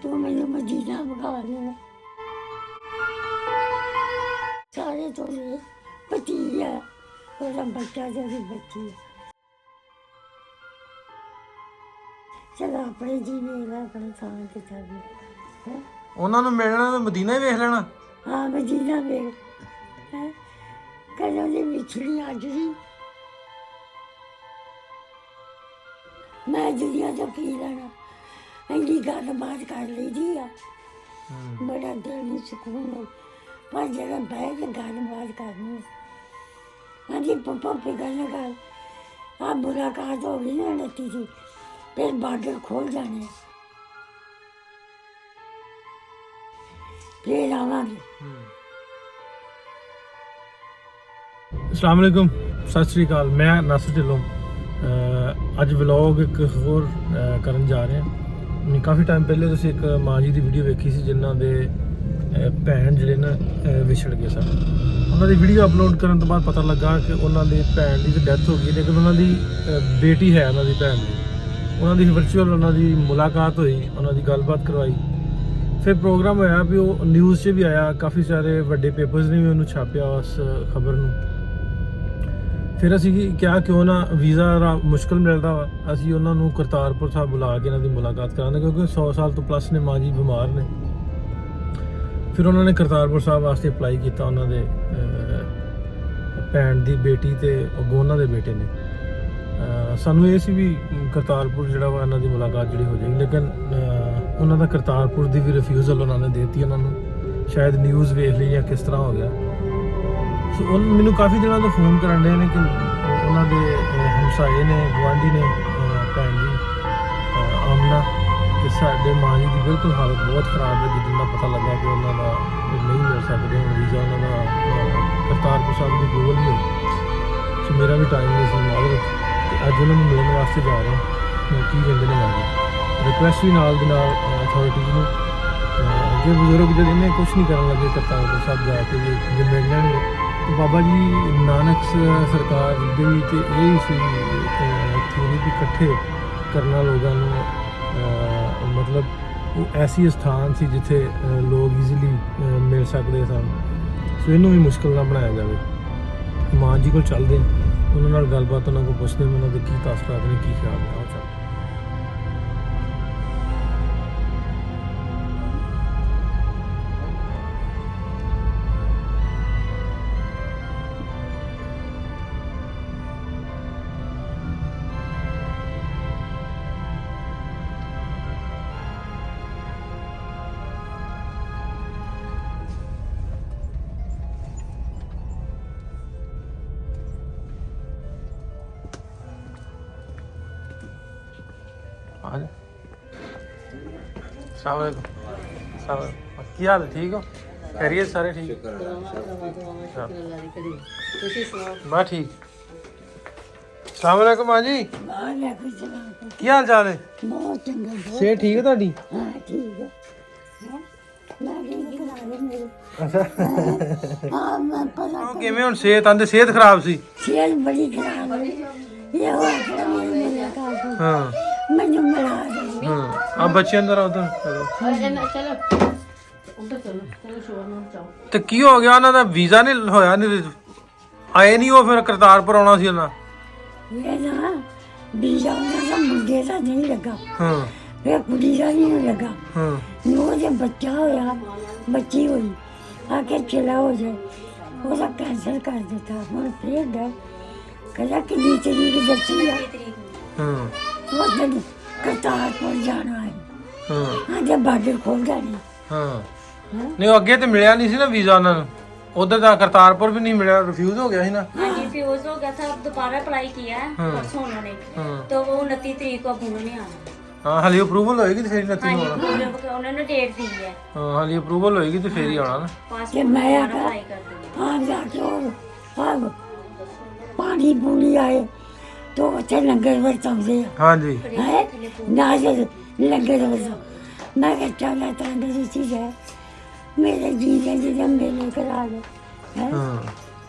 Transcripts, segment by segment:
ਤੂੰ ਮੈਨੂੰ ਮਦੀਨਾ ਵਿਖਾ ਲੈ ਸਾਰੇ ਤੋਂ ਭਤੀਜਾ ਉਹਦਾ ਬੱਚਾ ਜਿਹੜੀ ਬੱਚੀ ਚਲੋ ਆਪਣੇ ਜੀ ਵੇਲਾ ਆਪਣੇ ਥਾਂ ਤੇ ਚੱਲ ਉਹਨਾਂ ਨੂੰ ਮਿਲਣਾ ਤਾਂ ਮਦੀਨਾ ਹੀ ਵੇਖ ਲੈਣਾ। ਹਾਂ ਮਦੀਨਾ ਵੇਖ ਕਦੋਂ ਦੀ ਵਿਛੜੀ ਅੱਜ ਦੀ ਮੈਂ ਦੁਨੀਆ ਤੋਂ ਕੀ ਲੈਣਾ ਇੰਨੀ ਗੱਲਬਾਤ ਕਰ ਲਈਦੀ ਆ ਬੜਾ ਦਿਲ ਨੂੰ ਸਕੂਨ ਹੈ ਪਰ ਜਦੋਂ ਬਹਿ ਕੇ ਗੱਲਬਾਤ ਕਰਨੀ ਹਾਂਜੀ ਪਪਾ ਫਿਕਰ ਨਾ ਕਰ ਆ ਮੁਲਾਕਾਤ ਹੋ ਗਈ ਨਾ ਨੱਤੀ ਸੀ ਫਿਰ ਬਾਰਡਰ ਖੋਲ ਜਾਣੇ ਫਿਰ ਆਵਾਂਗੇ। अस्सलाम वालेकुम, सत श्री अकाल। मैं नासिर ढिल्लों ਅੱਜ ਵਲੌਗ ਇੱਕ ਹੋਰ ਕਰਨ ਜਾ ਰਹੇ ਹਾਂ। ਕਾਫੀ ਟਾਈਮ ਪਹਿਲੇ ਤੁਸੀਂ ਇੱਕ ਮਾਂ ਜੀ ਦੀ ਵੀਡੀਓ ਵੇਖੀ ਸੀ ਜਿਨ੍ਹਾਂ ਦੇ ਭੈਣ ਜਿਹੜੇ ਨਾ ਵਿਛੜ ਗਏ ਸਨ। ਉਹਨਾਂ ਦੀ ਵੀਡੀਓ ਅਪਲੋਡ ਕਰਨ ਤੋਂ ਬਾਅਦ ਪਤਾ ਲੱਗਾ ਕਿ ਉਹਨਾਂ ਦੇ ਭੈਣ ਦੀ ਤਾਂ ਡੈਥ ਹੋ ਗਈ ਲੇਕਿਨ ਉਹਨਾਂ ਦੀ ਬੇਟੀ ਹੈ ਉਹਨਾਂ ਦੀ ਭੈਣ ਦੀ। ਉਹਨਾਂ ਦੀ ਵਰਚੁਅਲ ਉਹਨਾਂ ਦੀ ਮੁਲਾਕਾਤ ਹੋਈ, ਉਹਨਾਂ ਦੀ ਗੱਲਬਾਤ ਕਰਵਾਈ। ਫਿਰ ਪ੍ਰੋਗਰਾਮ ਹੋਇਆ ਵੀ ਉਹ ਨਿਊਜ਼ 'ਚ ਵੀ ਆਇਆ, ਕਾਫੀ ਸਾਰੇ ਵੱਡੇ ਪੇਪਰਸ ਨੇ ਵੀ ਉਹਨੂੰ ਛਾਪਿਆ ਉਸ ਖਬਰ ਨੂੰ। ਫਿਰ ਅਸੀਂ ਕਿਹਾ ਕਿਉਂ ਨਾ ਵੀਜ਼ਾ ਦਾ ਮੁਸ਼ਕਲ ਮਿਲਦਾ ਵਾ ਅਸੀਂ ਉਹਨਾਂ ਨੂੰ ਕਰਤਾਰਪੁਰ ਸਾਹਿਬ ਬੁਲਾ ਕੇ ਇਹਨਾਂ ਦੀ ਮੁਲਾਕਾਤ ਕਰਾਂਗੇ ਕਿਉਂਕਿ 100 ਸਾਲ ਤੋਂ ਪਲੱਸ ਨੇ ਮਾਂ ਜੀ ਬਿਮਾਰ ਨੇ। ਫਿਰ ਉਹਨਾਂ ਨੇ ਕਰਤਾਰਪੁਰ ਸਾਹਿਬ ਵਾਸਤੇ ਅਪਲਾਈ ਕੀਤਾ। ਉਹਨਾਂ ਦੇ ਭੈਣ ਦੀ ਬੇਟੀ ਤੇ ਅੱਗੋਂ ਉਹਨਾਂ ਦੇ ਬੇਟੇ ਨੇ। ਸਾਨੂੰ ਇਹ ਸੀ ਵੀ ਕਰਤਾਰਪੁਰ ਜਿਹੜਾ ਵਾ ਇਹਨਾਂ ਦੀ ਮੁਲਾਕਾਤ ਜਿਹੜੀ ਹੋ ਜਾਏਗੀ ਲੇਕਿਨ ਉਹਨਾਂ ਦਾ ਕਰਤਾਰਪੁਰ ਦੀ ਵੀ ਰਿਫਿਊਜ਼ਲ ਉਹਨਾਂ ਨੇ ਦੇ ਦਿੱਤੀ ਉਹਨਾਂ ਨੂੰ। ਸ਼ਾਇਦ ਨਿਊਜ਼ ਵੇਖ ਲਈ ਜਾਂ ਕਿਸ ਤਰ੍ਹਾਂ ਹੋ ਗਿਆ। ਸੋ ਉਹ ਮੈਨੂੰ ਕਾਫੀ ਦਿਨਾਂ ਤੋਂ ਫੋਨ ਕਰਨ ਰਹੇ ਨੇ ਕਿ ਉਹਨਾਂ ਦੇ ਹਮਸਾਏ ਨੇ, ਗੁਆਂਢੀ ਨੇ ਭੈਣ ਜੀ ਆਮਨਾ ਕਿ ਸਾਡੇ ਮਾਂ ਜੀ ਦੀ ਬਿਲਕੁਲ ਹਾਲਤ ਬਹੁਤ ਖਰਾਬ ਹੈ। ਜਿੱਦਾਂ ਦਾ ਪਤਾ ਲੱਗਾ ਕਿ ਉਹਨਾਂ ਦਾ ਨਹੀਂ ਮਿਲ ਸਕਦੇ ਵੀਜ਼ਾ, ਉਹਨਾਂ ਦਾ ਕਰਤਾਰਪੁਰ ਸਾਹਿਬ ਦੀ ਗੋਲ ਨਹੀਂ ਹੋਈ। ਸੋ ਮੇਰਾ ਵੀ ਟਾਈਮ ਨਹੀਂ ਸੀ ਮਾਲੂਮ ਤੇ ਅੱਜ ਉਹਨਾਂ ਨੂੰ ਮਿਲਣ ਵਾਸਤੇ ਜਾ ਰਹੇ ਹਾਂ। ਕੀ ਕਹਿੰਦੇ ਨੇ ਮਾਂ ਰਿਕੁਐਸਟ ਵੀ ਨਾਲ ਦੀ ਨਾਲ ਅਥਾਰਟੀਜ਼ ਨੂੰ ਜੇ ਬਜ਼ੁਰਗ ਜਿਹੜੇ ਨੇ ਕੁਛ ਨਹੀਂ ਕਰਨ ਲੱਗੇ ਕਰਤਾਰਪੁਰ ਸਾਹਿਬ ਜਾ ਕੇ ਜੇ ਮਿਲ ਲੈਣਗੇ। ਬਾਬਾ ਜੀ ਨਾਨਕ ਸਰਕਾਰ ਦੇ ਵੀ ਤੇ ਇਹ ਸੀ ਥੋੜੀ ਵੀ ਇਕੱਠੇ ਕਰਨਾ ਲੋਕਾਂ ਨੂੰ ਮਤਲਬ ਉਹ ਐਸੀ ਸਥਾਨ ਸੀ ਜਿੱਥੇ ਲੋਕ ਈਜ਼ੀਲੀ ਮਿਲ ਸਕਦੇ ਸਨ। ਸੋ ਇਹਨੂੰ ਵੀ ਮੁਸ਼ਕਿਲ ਨਾ ਬਣਾਇਆ ਜਾਵੇ। ਮਾਂ ਜੀ ਕੋਲ ਚੱਲਦੇ ਉਹਨਾਂ ਨਾਲ ਗੱਲਬਾਤ ਉਹਨਾਂ ਕੋਲ ਪੁੱਛਦੇ ਉਹਨਾਂ ਦੇ ਕੀ ਤਾਸਰਾਤ ਨੇ, ਕੀ ਖਿਆਲ ਨੇ। ਆਓ ਚੱਲ ਕੀ ਹਾਲ ਠੀਕ ਹੋ? ਖੈਰੀਅਤ ਸਾਰੇ ਠੀਕ? ਬਸ ਠੀਕ। ਸਲਾਮ ਅਲੈਕੁਮ ਮਾਂ ਜੀ, ਕੀ ਹਾਲ ਚਾਲ ਹੈ? ਬਹੁਤ ਚੰਗਾ ਸਿਹਤ ਠੀਕ ਹੈ ਤੁਹਾਡੀ? ਹਾਂ ਠੀਕ ਹੈ ਅੱਛਾ ਹਾਂ ਮੈਂ ਪਤਾ ਕਿਵੇਂ ਹੁਣ ਸਿਹਤ ਆਂਦੇ ਸਿਹਤ ਖਰਾਬ ਸੀ? ਸਿਹਤ ਬੜੀ ਖਰਾਬ ਹੈ ਇਹ ਹੋ ਗਿਆ ਮੇਰੀ ਮੁਲਾਕਾਤ ਹਾਂ ਮੈਨੂੰ ਮਿਲਾ ਦੇ ਹਾਂ ਆ ਬੱਚੇ ਅੰਦਰ ਉਧਰ ਤੇ ਕੀ ਹੋ ਗਿਆ ਉਹਨਾਂ ਦਾ ਵੀਜ਼ਾ ਨਹੀਂ ਹੋਇਆ ਨਹੀਂ ਆਏ ਨਹੀਂ ਉਹ ਫਿਰ ਕਰਤਾਰਪੁਰ ਆਉਣਾ ਸੀ ਉਹਨਾਂ ਇਹ ਨਾ ਵੀਜ਼ਾ ਉਹਨਾਂ ਦਾ ਮੁੰਡੇ ਦਾ ਨਹੀਂ ਲੱਗਾ ਹਾਂ ਫਿਰ ਕੁੜੀ ਦਾ ਨਹੀਂ ਲੱਗਾ ਹਾਂ ਨੂੰ ਜੇ ਬੱਚਾ ਹੋਇਆ ਬੱਚੀ ਹੋਈ ਆ ਕੇ ਚਲਾ ਹੋ ਜਾਏ ਉਹਦਾ ਕੈਂਸਲ ਕਰ ਦਿੱਤਾ। ਹੁਣ ਫਿਰ ਗਏ ਕਹਿੰਦਾ ਕਿ ਦੀ ਤਰੀਕ ਦੱਸੀ ਆ ਹਾਂ ਉਹ ਦਿਨ ਕਰਤਾਰਪੁਰ ਜਾਣਾ ਹੈ ਹਾਂ ਅੱਜ ਬਾਰਡਰ ਖੋਲ ਜਾਣੀ ਹਾਂ ਨਹੀਂ ਉਹ ਅੱਗੇ ਤੇ ਮਿਲਿਆ ਨਹੀਂ ਸੀ ਨਾ ਵੀਜ਼ਾ ਉਹਨਾਂ ਨੂੰ ਉਧਰ ਦਾ ਕਰਤਾਰਪੁਰ भी नहीं मिला रिफ्यूज हो गया है ना। हाँ जी रिफ्यूज हो गया था। अब दोबारा अप्लाई किया है परसों उन्होंने तो वो 29 तरीक को अब उन्होंने आना। हाँ हाली अप्रूवल होएगी तो फिर 29 हाँ को आना। जी उन्होंने डेट दी है। हाँ हाली अप्रूवल होएगी तो फिर ही आना ना। पासपोर्ट मैं दोबारा अप्लाई कर देंगे। हाँ जाके और अब पानी पूरी आए तो अच्छे लंगर बरसाते हाँ जी है ना से लंगर बरसा मैं चला तंदुरुस्ती है मेरे जी ने जी मेले करा दे है हाँ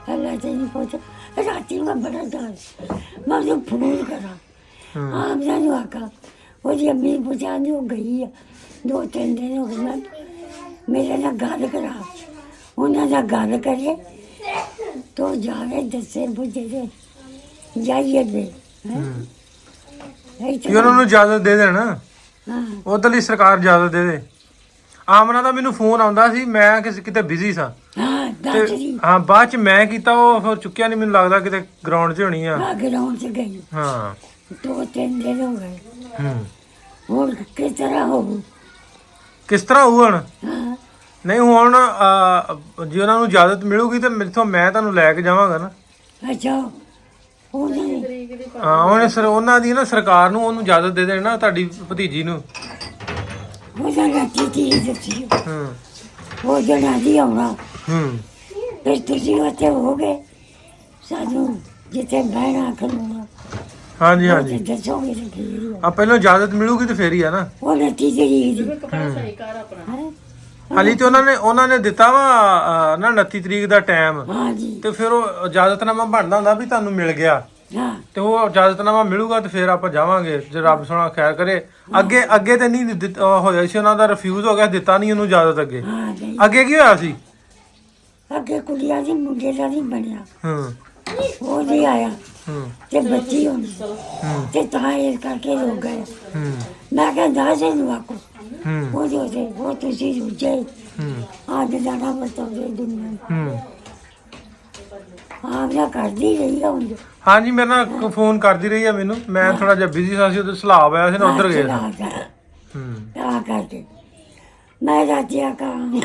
अल्लाह से नहीं पहुँचा राती में बड़ा डर मैं उसे फोन करा आप जानो आका वो जी अम्मी पहुँचा दी वो गई है 2-3 ਦਿਨ ਹੋ ਗਏ ਮੈਂ ਮੇਰੇ ਨਾਲ ਗੱਲ ਕਰਾ ਉਹਨਾਂ ਨਾਲ ਗੱਲ ਕਰੇ ਤੋ ਜਾਵੇ ਦੱਸੇ ਬੁੱਝੇ ਦੇ ਜਾਈਏ ਦੇ ਕਿ ਉਹਨਾਂ ਨੂੰ ਇਜਾਜ਼ਤ ਦੇ ਦੇਣ ਹਾਂ ਉਹਦੇ ਲਈ ਸਰਕਾਰ ਇਜਾਜ਼ਤ ਦੇ ਦੇ। ਆਮਨਾ ਦਾ ਮੈਨੂੰ ਫੋਨ ਆਉਂਦਾ ਸੀ, ਮੈਂ ਕਿਤੇ ਬਿਜ਼ੀ ਸਾਂ ਹਾਂ ਤੇ ਦੱਸ ਜੀ ਹਾਂ ਬਾਅਦ ਚ ਮੈਂ ਕੀਤਾ, ਉਹ ਫਿਰ ਚੁੱਕਿਆ ਨਹੀਂ, ਮੈਨੂੰ ਲੱਗਦਾ ਕਿਤੇ ਗਰਾਊਂਡ 'ਚ ਹੋਣੀ ਆ। ਗਰਾਊਂਡ 'ਚ ਗਈ ਹਾਂ 2-3 ਦਿਨ ਹੋ ਗਏ ਹੂੰ ਹੁਣ ਕਿਸ ਤਰ੍ਹਾਂ ਹੋਊ ਕਿਸ ਤਰ੍ਹਾਂ ਹੋਊ ਹੁਣ? ਹਾਂ ਨਹੀਂ ਹੁਣ ਜੇ ਉਹਨਾਂ ਨੂੰ ਇਜਾਜ਼ਤ ਮਿਲੂਗੀ ਤੇ ਮੈਥੋਂ ਮੈਂ ਤੁਹਾਨੂੰ ਲੈ ਕੇ ਜਾਵਾਂਗਾ ਨਾ। ਅੱਛਾ ਉਹਨਾਂ ਨੇ ਹਾਂ ਉਹਨੇ ਸਰ ਉਹਨਾਂ ਦੀ ਨਾ ਸਰਕਾਰ ਨੂੰ ਉਹਨੂੰ ਇਜਾਜ਼ਤ ਦੇ ਦੇਣਾ ਤੁਹਾਡੀ ਭਤੀਜੀ ਨੂੰ। ਉਹਨਾਂ ਨੇ ਚੀਜ਼ ਦੱਸੀ ਹੂੰ ਉਹ ਜਣਾ ਦੀ ਆਉਣਾ ਹੂੰ ਫਿਰ ਤੁਸੀਂ ਉੱਥੇ ਹੋ ਗਏ ਸਾਨੂੰ ਜਿੱਥੇ ਬਹਿਣਾ ਖਲੋਣਾ ਹਾਂਜੀ ਹਾਂਜੀ ਦੱਸੋਗੇ ਤਾਂ ਫਿਰ ਆ ਪਹਿਲਾਂ ਇਜਾਜ਼ਤ ਮਿਲੂਗੀ ਤੇ ਫੇਰ ਹੀ ਆ ਨਾ। ਉਹ ਨਤੀ ਜਿਹੜੀ ਦੀ ਹਾਲੀ ਤੇ ਉਹਨਾਂ ਨੇ ਦਿੱਤਾ ਵਾ ਨਾ 29 ਤਰੀਕ ਦਾ ਟਾਈਮ, ਹਾਂ ਜੀ ਤੇ ਫਿਰ ਉਹ ਇਜਾਜ਼ਤਨਾਮਾ ਬਣਦਾ ਹੁੰਦਾ ਵੀ ਤੁਹਾਨੂੰ ਮਿਲ ਗਿਆ, ਹਾਂ ਤੇ ਉਹ ਇਜਾਜ਼ਤਨਾਮਾ ਮਿਲੂਗਾ ਤੇ ਫਿਰ ਆਪਾਂ ਜਾਵਾਂਗੇ ਜੇ ਰੱਬ ਸੋਹਣਾ ਖੈਰ ਕਰੇ। ਅੱਗੇ ਤੇ ਨਹੀਂ ਹੋਇਆ ਸੀ, ਉਹਨਾਂ ਦਾ ਰਿਫਿਊਜ਼ ਹੋ ਗਿਆ, ਦਿੱਤਾ ਨਹੀਂ ਉਹਨੂੰ ਇਜਾਜ਼ਤ ਅੱਗੇ। ਹਾਂ ਜੀ ਅੱਗੇ ਕੀ ਹੋਇਆ ਸੀ? ਅੱਗੇ ਕੁੜੀਆਂ ਦੀ ਮੁੰਡੇ ਦਾ ਨਹੀਂ ਬਣਿਆ ਹੂੰ ਉਹ ਨਹੀਂ ਆਇਆ ਹੂੰ ਤੇ ਬੱਚੀ ਹੋਣੀ ਤੇ ਤਾਂ ਇਸ ਕਰਕੇ ਰੁਕ ਗਏ। ਹੂੰ ਮੈਂ ਕਿਹਾ ਦੱਸ ਇਹਨੂੰ ਆਕੋ ਹੂੰ ਉਹ ਜੋ ਤੇ ਉਹ ਤੁਸੀਂ ਰੁਝੇ ਹੂੰ ਆਜ ਜਾਣਾ ਬਤਾਉਂਦੇ ਦੁਨੀਆ ਨੂੰ ਹੂੰ ਆਪ ਨਾ ਕਰਦੀ ਰਹੀ ਆ ਹੁਣ ਹਾਂਜੀ ਮੇਰੇ ਨਾਲ ਫੋਨ ਕਰਦੀ ਰਹੀ ਆ ਮੈਨੂੰ, ਮੈਂ ਥੋੜਾ ਜਿਹਾ ਬਿਜ਼ੀ ਸਾਂ ਸੀ, ਉਧਰ ਸਲਾਬ ਆਇਆ ਸੀ ਨਾ, ਉਧਰ ਗਏ ਸੀ। ਹੂੰ ਤਾਂ ਕਰਕੇ ਮੈਂ ਰਾਜਿਆ ਕਾਂ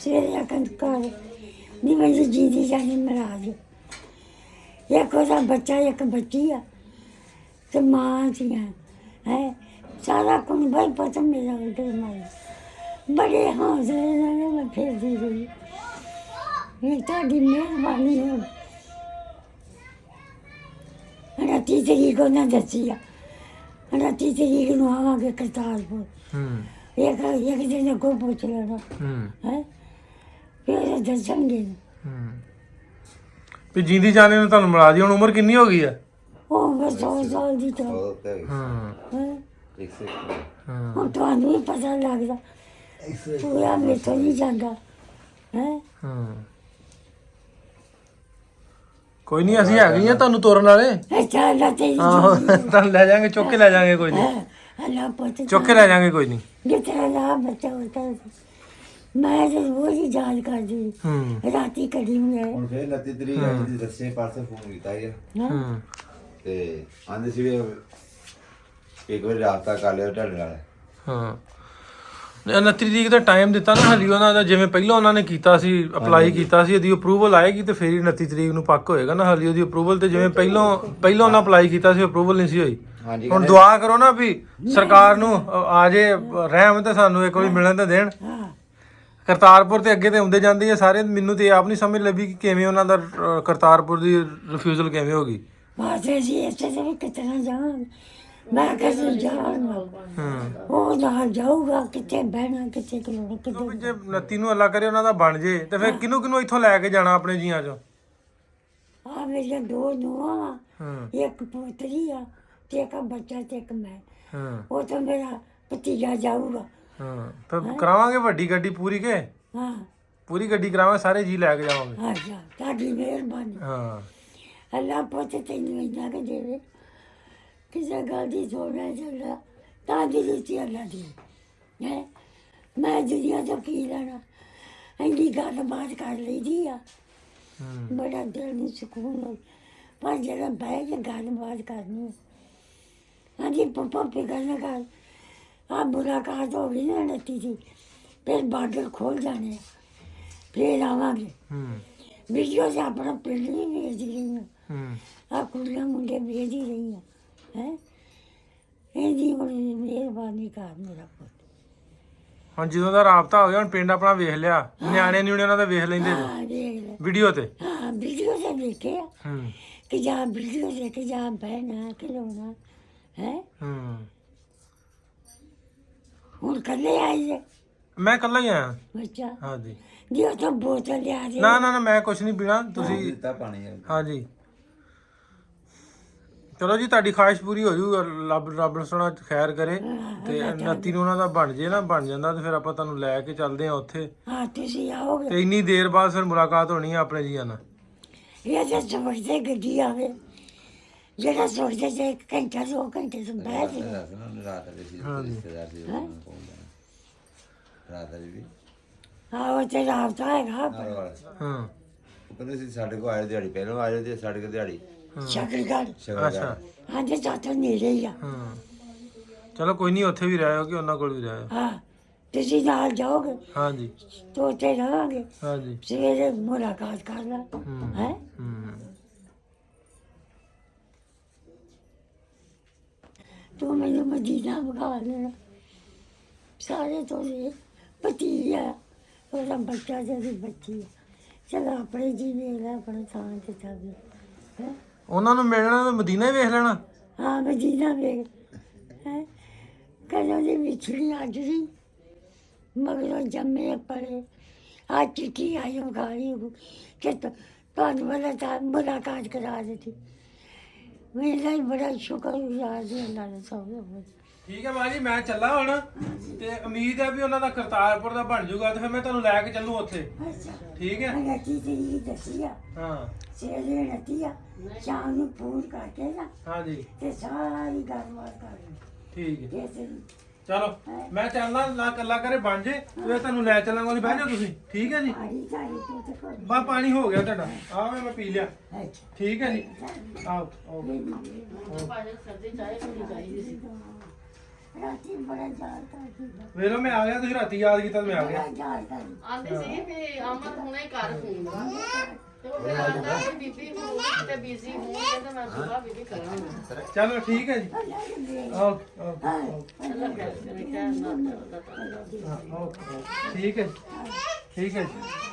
ਸਵੇਰੇ ਕੰਕਾਰ ਨਹੀਂ ਮੈਂ ਜੀਦੀ ਜਾਨੀ ਮਹਾਰਾਜ ਇੱਕ ਉਹਦਾ ਬੱਚਾ ਇੱਕ ਬੱਚੀ ਆ ਤੇ ਮਾਂ ਸੀ ਹੈ ਸਾਰਾ ਕੁਝ ਭਾਈ ਪਤਾ ਮੇਰਾ ਉਧਰ ਮਾਰ ਬੜੇ ਹੌਸਲੇ ਨਾਲ ਮੈਂ ਫੇਰਦੀ ਰਹੀ ਇਹ ਤੁਹਾਡੀ ਮਿਹਰਬਾਨੀ ਹੈ। 29 ਤਰੀਕ ਉਹਨਾਂ ਦੱਸੀ ਆ 29 ਤਰੀਕ ਨੂੰ ਆਵਾਂਗੇ ਕਰਤਾਰਪੁਰ ਹੂੰ ਇੱਕ ਦਿਨ ਅੱਗੋਂ ਪੁੱਛ ਲੈਣਾ ਹੂੰ ਹੈ ਫਿਰ ਦੱਸਣਗੇ ਹੂੰ ਵੀ ਜਿੰਦੀ ਜਾਣੇ ਨੂੰ ਤੁਹਾਨੂੰ ਮਿਲਾ ਦੀ। ਹੁਣ ਉਮਰ ਕਿੰਨੀ ਹੋ ਗਈ ਆ? ਉਹ ਬਸ 100 ਸਾਲ ਦੀ ਤਾਂ ਹਾਂ ਹੈਂ? ਹਾਂ ਹੁਣ ਤੁਹਾਨੂੰ ਵੀ ਪਤਾ ਲੱਗਦਾ ਪੂਰਾ ਮੇਥੋਂ ਨਹੀਂ ਜਾਂਦਾ ਹੈ ਹਾਂ ਕੋਈ ਨਹੀਂ, ਅਸੀਂ ਹੈਗੇ ਆ ਤੁਹਾਨੂੰ ਤੋਰਨ ਵਾਲੇ। ਅੱਛਾ ਅੱਲਾ ਤੇ ਆਹੋ ਤੁਹਾਨੂੰ ਲੈ ਜਾਾਂਗੇ, ਚੁੱਕ ਕੇ ਲੈ ਜਾਾਂਗੇ, ਕੋਈ ਨਹੀਂ ਅੱਲਾ ਪੁੱਤ ਚੁੱਕ ਕੇ ਲੈ ਜਾਾਂਗੇ, ਕੋਈ ਨਹੀਂ। ਜਿੱਥੇ ਦਾ ਬੱਚਾ ਹੁੰਦਾ ਸੀ ਮੈਂ ਜਦ ਉਹ ਹੀ ਯਾਦ ਕਰਦੀ ਹੂੰ ਰਾਤੀ ਕੜੀ ਮੈਂ ਹੁਣ ਫੇਰ 29 ਤਰੀਕ ਆਈ ਦੀ ਦੱਸੇ ਪਾਸੇ ਫੋਨ ਕੀਤਾ ਹੀ ਹੂੰ ਤੇ ਆਂਦੇ ਸੀ ਵੀ ਇੱਕ ਵਾਰ ਰਾਬਤਾ ਕਰ ਲਿਓ ਤੁਹਾਡੇ ਨਾਲ। ਹਾਂ 29 ਤਰੀਕ ਦਾ ਟਾਈਮ ਦਿੱਤਾ ਨਾ ਹਾਲੀ ਉਹਨਾਂ ਦਾ, ਜਿਵੇਂ ਪਹਿਲਾਂ ਉਹਨਾਂ ਨੇ ਕੀਤਾ ਸੀ ਅਪਲਾਈ ਕੀਤਾ ਸੀ, ਇਹਦੀ ਅਪਰੂਵਲ ਆਏਗੀ ਤੇ ਫਿਰ ਹੀ 29 ਤਰੀਕ ਨੂੰ ਪੱਕ ਹੋਏਗਾ ਨਾ। ਹਾਲੀ ਉਹਦੀ ਅਪਰੂਵਲ ਤੇ ਜਿਵੇਂ ਪਹਿਲਾਂ ਉਹਨਾਂ ਅਪਲਾਈ ਕੀਤਾ ਸੀ ਅਪਰੂਵਲ ਨਹੀਂ ਸੀ ਹੋਈ। ਹਾਂਜੀ ਹੁਣ ਦੁਆ ਕਰੋ ਨਾ ਵੀ ਸਰਕਾਰ ਨੂੰ ਆ ਜੇ ਰਹਿਮ ਤੇ ਸਾਨੂੰ ਇੱਕ ਵਾਰੀ ਮਿਲਣ ਤੇ ਦੇਣ। ਹਾਂ ਕਰਤਾਰਪੁਰ ਤੇ ਅੱਗੇ ਤੇ ਆਉਂਦੇ ਜਾਂਦੇ ਆ ਸਾਰੇ, ਮੈਨੂੰ ਤੇ ਆਪ ਨਹੀਂ ਸਮਝ ਲੱਗੀ ਕਿ ਕਿਵੇਂ ਉਹਨਾਂ ਦਾ ਕਰਤਾਰਪੁਰ ਦੀ ਰਿਫਿਊਜ਼ਲ ਕਿਵੇਂ ਹੋ ਗਈ। ਬਾਸੇ ਜੀ ਇੱਥੇ ਤੇ ਵੀ ਕਿਤਨਾ ਜਾਵਾਂਗੇ ਮੈਂ ਕਿਸੇ ਜਾਵਾਂਗਾ ਹੂੰ ਉਹ ਨਾਲ ਜਾਊਗਾ ਕਿੱਥੇ ਬਹਿਣਾ ਕਿੱਥੇ ਖਲੋਣਾ ਕਿਉਂਕਿ ਕਿੱਥੇ ਜੇ 29 ਨੂੰ ਅੱਲਾ ਕਰੇ ਉਹਨਾਂ ਦਾ ਬਣ ਜੇ ਤੇ ਫਿਰ ਕਿਹਨੂੰ ਇੱਥੋਂ ਲੈ ਕੇ ਜਾਣਾ ਆਪਣੇ ਜੀਆਂ ਚੋਂ? ਆ ਮੇਰੀਆਂ 2 ਨੂੰਹਾਂ ਹੂੰ ਇੱਕ ਪੋਤਰੀ ਆ ਤੇ ਇੱਕ ਬੱਚਾ ਤੇ ਇੱਕ ਮੈਂ ਹੂੰ ਉਹ ਤਾਂ ਮੇਰਾ ਭਤੀਜਾ ਜਾਊਗਾ ਹਾਂ ਫਿਰ ਕਰਾਵਾਂਗੇ ਵੱਡੀ ਗੱਡੀ ਪੂਰੀ ਕੇ, ਹਾਂ ਪੂਰੀ ਗੱਡੀ ਕਰਾਵਾਂਗੇ, ਸਾਰੇ ਜੀ ਲੈ ਕੇ ਜਾਵਾਂਗੇ। ਅੱਛਾ ਤੁਹਾਡੀ ਮਿਹਰਬਾਨੀ ਹਾਂ ਅੱਲਾ ਪੁੱਤ ਤੈਨੂੰ ਇੰਨਾ ਕਿ ਦੇਵੇ ਕਿਸੇ ਗੱਲ ਦੀ ਸੋਣਾ ਚੱਲਦਾ ਤਾਂ ਦੀ ਦਿੱਤੀ ਅੱਲਾ ਦੀ ਹੈ ਮੈਂ ਦੁਨੀਆ ਤੋਂ ਕੀ ਲੈਣਾ ਇੰਨੀ ਗੱਲਬਾਤ ਕਰ ਲਈਦੀ ਆ ਹੂੰ ਬੜਾ ਦਿਲ ਨੂੰ ਸਕੂਨ ਹੋ ਪਰ ਜਦੋਂ ਬਹਿ ਕੇ ਗੱਲਬਾਤ ਕਰਨੀ ਹਾਂਜੀ ਪਪਾ ਫਿਕਰ ਨਾ ਕਰ ਆ ਮੁਲਾਕਾਤ ਹੋ ਗਈ ਨਾ 29 ਦੀ ਫਿਰ ਬਾਰਡਰ ਖੋਲ ਜਾਣੇ ਫਿਰ ਆਵਾਂਗੇ ਹੂੰ ਵੀਡੀਓ 'ਚ ਆਪਣਾ ਪਿੰਡ ਵੀ ਵੇਚ ਰਹੀ ਹਾਂ ਹੂੰ ਆ ਕੁੜੀਆਂ ਮੁੰਡੇ ਵੇਚ ਹੀ ਰਹੀ ਹਾਂ ਹੈ ਇਹਦੀ ਹੁਣ ਮਿਹਰਬਾਨੀ ਕਰ ਮੇਰਾ ਪੁੱਤ ਹੁਣ ਜਦੋਂ ਦਾ ਰਾਬਤਾ ਹੋ ਗਿਆ ਹੁਣ ਪਿੰਡ ਆਪਣਾ ਵੇਖ ਲਿਆ, ਨਿਆਣੇ ਨਿਉਣੇ ਉਹਨਾਂ ਦਾ ਵੇਖ ਲੈਂਦੇ ਨੇ ਹਾਂ ਦੇਖ ਲੈ ਵੀਡੀਓ ਤੇ। ਹਾਂ ਵੀਡੀਓ 'ਚ ਵੇਖਿਆ ਹੂੰ ਕਿ ਜਾਂ ਵੀਡੀਓ ਦੇਖ ਕੇ ਜਾਂ ਬਹਿਣਾ ਖਿਲਾਉਣਾ ਹੈ ਹੂੰ ਹੁਣ ਕੱਲੇ ਆਈ ਜੇ ਮੈਂ ਇਕੱਲਾ ਹੀ ਆਇਆ। ਬੱਚਾ ਹਾਂਜੀ ਜੀ ਉਹ ਤਾਂ ਬੋਤਲ ਲਿਆ ਦੇ ਨਾ ਨਾ ਨਾ ਮੈਂ ਕੁਝ ਨਹੀਂ ਪੀਣਾ, ਤੁਸੀਂ ਦਿੱਤਾ ਪਾਣੀ ਆ। ਹਾਂਜੀ ਚਲੋ ਜੀ ਤੁਹਾਡੀ ਖਾਹਿਸ਼ ਪੂਰੀ ਹੋ ਜੂ, ਰੱਬ ਸੋਹਣਾ ਖੈਰ ਕਰੇ ਤੇ 29 ਨੂੰ ਉਹਨਾਂ ਦਾ ਬਣ ਜੇ ਨਾ, ਬਣ ਜਾਂਦਾ ਤੇ ਫਿਰ ਆਪਾਂ ਤੁਹਾਨੂੰ ਲੈ ਕੇ ਚੱਲਦੇ ਆ ਉੱਥੇ। ਹਾਂ ਤੁਸੀਂ ਆਓਗੇ ਤੇ ਇੰਨੀ ਦੇਰ ਬਾਅਦ ਫਿਰ ਮੁਲਾਕਾਤ ਹੋਣੀ ਆ ਆਪਣੇ ਜੀਆਂ ਨਾਲ। ਇਹ ਤਾਂ ਸੋਚਦੇ ਗੱਡੀ ਆਵੇ, ਜਿਹੜਾ ਸੋਚਦੇ ਜੇ 1 ਘੰਟਾ 2 ਘੰਟੇ ਤੋਂ ਬਹਿ ਜੇ। ਰਾਤ ਦੇ ਸੀ ਰਿਸ਼ਤੇਦਾਰ ਸੀ ਉਹਨਾਂ ਨੂੰ ਕੋਲ ਰਾਤ ਦੇ ਵੀ ਹਾਂ ਉਹ ਤੇ ਰਾਬਤਾ ਹੈਗਾ ਆਪਣਾ। ਨਾਲ ਵਾਲਾ ਸੀ। ਹਾਂ ਉਹ ਕਹਿੰਦੇ ਸੀ ਸਾਡੇ ਕੋਲ ਆਏ ਦਿਹਾੜੀ ਪਹਿਲਾਂ ਆ ਜਾਂਦੇ, ਸਾਡੇ ਕੋਲ ਦਿਹਾੜੀ ਸ਼ਕਰਗੜ੍ਹ ਅੱਛਾ ਹਾਂਜੀ ਸਾਥੋਂ ਨੇੜੇ ਹੀ ਆ। ਹਾਂ ਚਲੋ ਕੋਈ ਨਹੀਂ, ਉੱਥੇ ਵੀ ਰਹਿਓ ਕਿ ਉਹਨਾਂ ਕੋਲ ਵੀ ਰਹਿਓ। ਹਾਂ ਤੁਸੀਂ ਨਾਲ ਜਾਓਗੇ ਹਾਂਜੀ ਤਾਂ ਉੱਥੇ ਰਹਾਂਗੇ, ਹਾਂਜੀ ਸਵੇਰੇ ਮੁਲਾਕਾਤ ਕਰ ਲਾਂ ਹੈ। ਹੂੰ ਤੂੰ ਮੈਨੂੰ ਮਦੀਨਾ ਵਿਖਾ ਲੈਣਾ, ਸਾਰੇ ਤੋਂ ਪਤੀ ਆ ਉਹਦਾ ਬੱਚਾ ਜਿਹੜੀ ਬੱਚੀ ਆ, ਚਲੋ ਆਪਣੇ ਜੀ ਵੇਖ ਲੈ ਆਪਣੇ ਥਾਂ ਤੇ ਚੱਲ ਹੈ। ਉਹਨਾਂ ਨੂੰ ਮਿਲਣਾ ਤਾਂ ਮਦੀਨਾ ਹੀ ਵੇਖ ਲੈਣਾ। ਹਾਂ ਮਦੀਨਾ ਵੇਖ ਹੈ, ਕਦੋਂ ਦੀ ਵਿਛੜੀ ਅੱਜ ਦੀ ਮਗਰੋਂ ਜੰਮੇ ਪੜੇ ਆ ਚਿੱਠੀ ਆਈ ਉਗਾੜੀ ਕਿ ਤੁਹਾਨੂੰ ਵਾਲਾ ਤਾਂ ਮੁਲਾਕਾਤ ਕਰਾ ਦਿੱਤੀ। ਮੇਰਾ ਹੀ ਬੜਾ ਸ਼ੁਕਰਗੁਜ਼ਾਰ ਜੀ ਅੱਲਾ ਦਾ ਸਭ ਦਾ। ਠੀਕ ਹੈ ਬਾਜੀ, ਮੈਂ ਚੱਲਾਂ ਹੁਣ ਤੇ ਉਮੀਦ ਹੈ ਵੀ ਉਹਨਾਂ ਦਾ ਕਰਤਾਰਪੁਰ ਦਾ ਬਣ ਜਾਊਗਾ ਤੇ ਫਿਰ ਮੈਂ ਤੁਹਾਨੂੰ ਲੈ ਕੇ ਚੱਲੂ ਉੱਥੇ। ਅੱਛਾ ਠੀਕ ਹੈ। ਨੱਤੀ ਤੇ ਦੱਸੀ ਆ ਹਾਂ ਸਵੇਰੇ ਨੱਤੀ ਆ, ਸ਼ਾਮ ਨੂੰ ਫੋਨ ਕਰਕੇ ਨਾ ਹਾਂਜੀ ਤੇ ਸਾਰੀ ਗੱਲਬਾਤ ਕਰ ਲਈ। ਠੀਕ ਹੈ ਕਿਸੇ ਨੂੰ ਚਲੋ ਮੈਂ ਚੱਲਣਾ, ਨਾ ਕੱਲਾ ਕਰੇ ਬਣ ਜੇ ਤੇ ਤੁਹਾਨੂੰ ਲੈ ਚੱਲਾਂਗਾ। ਬਹਿ ਜਾਓ ਤੁਸੀਂ। ਠੀਕ ਹੈ ਜੀ। ਆੜੀ ਜਾਈ ਤੂੰ ਤੇ ਕਰ। ਬਾ ਪਾਣੀ ਹੋ ਗਿਆ ਤੁਹਾਡਾ, ਆਹ ਮੈਂ ਪੀ ਲਿਆ। ਅੱਛਾ ਠੀਕ ਹੈ ਜੀ। ਆਓ ਆਓ। ਰਾਤੀ ਬੜਾ ਜਾਲ ਕਰਦੀ ਵੇਖ ਲਓ ਮੈਂ ਆ ਗਿਆ, ਤੁਸੀਂ ਰਾਤੀ ਯਾਦ ਕੀਤਾ ਤਾਂ ਮੈਂ ਆ ਗਿਆ। ਬੜਾ ਜਾਲ ਕਰਦੀ। ਆਂਦੀ ਸੀ ਵੀ ਅਮਨ ਹੁਣੇ ਕਰ ਫੋਨ ਤੇ ਉਹ ਫਿਰ ਆਂਦਾ ਕਿ ਬੀਬੀ ਹੁਣ ਤੇ ਬਿਜ਼ੀ ਹੋਣਗੇ ਤੇ ਮੈਂ ਸੁਭਾ ਬੀਬੀ ਕਰਾਂਗਾ। ਚਲੋ ਠੀਕ ਹੈ ਜੀ। ਓਕੇ ਓਕੇ ਠੀਕ ਹੈ ਜੀ। ਠੀਕ ਹੈ ਜੀ।